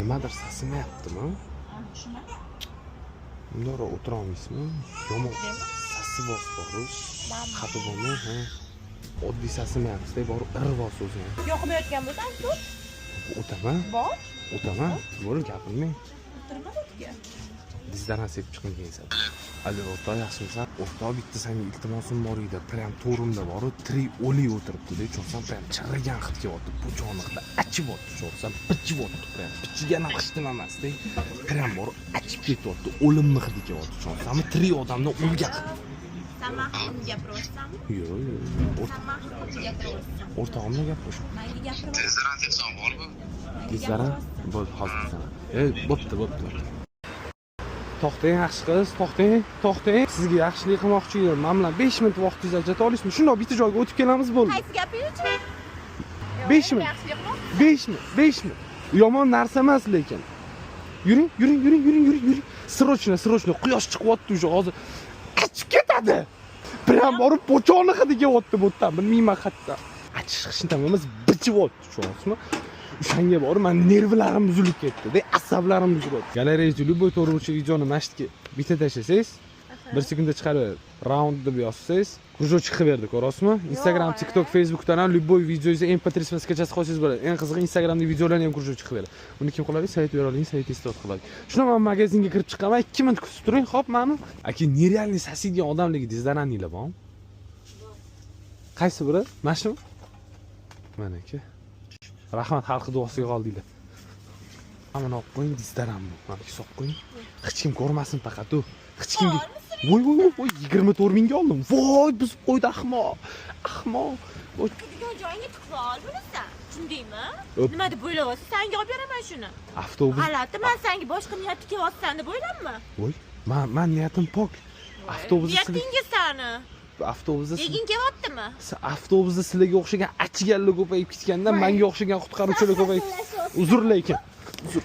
nimadir sasimayaptimi? Shuna. Bundoq o'tira olmaysizmi? Yomon sasibos bor-ku. Xato bo'lmi? Ha. Oddiy sasimayapsiz-da, bor irvos o'zi. Yoqmayotgan bo'lsa, tur. O'taman. Bor. O'taman. Bo'lib gapirmang. O'tirma o'tga. Dizdan asib chiqing kelsa. Alo, o'rtoq yaxshimisan? O'rtoq bitta senga iltimosim bor edi. Prям to'rimda bor-ku, 3 oli o'tiribdi-da, cho'rsam prям chirrigan hid kelyapti. Bu joni hidi achibyapti, cho'rsam pichibyapti prям. Pichigan ham hid emasda. Prям bor, achib ketyapti. O'limni hidi kelyapti, cho'rsam 3 odamdan o'lgan hid. Samahni gapiryapsanmi? Yo'q, Samahni gapiryapsan. o'rtog'imga gapirish. Menga gapiryapsan. Tezdan telefon bormi? Tezdan bo'ldi, hozir sana. Bo'pti. To'xtang yaxshi qiz, to'xtang. Sizga yaxshilik qilmoqchi edim. Men bilan 5 minut vaqtingizni ajrata olasizmi? Shundoq bitta joyga o'tib kelamiz bo'ldi. Qaysi gapingchi? 5 minut. 5 minut. Yomon narsa emas lekin. Yuring. Srochno. Quyosh chiqyapti уже hozir. Qachib ketadi. Prям borib pochoni hidi kelyapti bu yerdan. Bilmayman qayerda. Achishishni emas, bichibyapti, tushunasizmi? O'shanga borib, men nervlarim buzilib ketdi-da, asablarim buzilib. Galereyada любой to'g'ri videoni mashqga bitta tashlasangiz, 1 sekundda chiqarib, round deb yozsangiz, кружочек qilaverdi, ko'rasizmi? Instagram, TikTok, Facebookdan ham любой videoingizni MP3 skachasi qo'ysangiz bo'ladi. Eng qizig'i Instagramda videolarni ham кружочек qilaveradi. Uni kim qiladi? Sayt bera oling, sayt istot qiladi. Shuna men magazinga kirib chiqaman, 2 minut kutib turing, xo'p, meni. Aka, nerealniy sasigan odamligi dizdananinglar bormi? Qaysi biri? Mashina? Mana aka. Rahmat, xalqi duosiga qoldinglar. Ammo olib qo'ying, dizdaramni. Mana hisob qo'ying. Hech kim ko'rmasin faqat u. Hech kimga. Voy, 24 mingga oldim. Voy, biz qo'ydi ahmoq. Voy, Turgan joyingga tiqib ol bunasan. Tushundingmi? Nima deb o'ylayapsan? Senga olib beraman shuni. avtobus. G'alati, men senga boshqa niyatga kelyapsan deb o'ylayapman. Voy, men niyatim pok. Niyatingiz sani. Avtobusda Degin kelyaptimi? avtobusda sizlarga o'xshagan achiganlar ko'payib ketganda, menga o'xshagan qutqaruvchilar ko'payib. Uzr lekin. Uzr.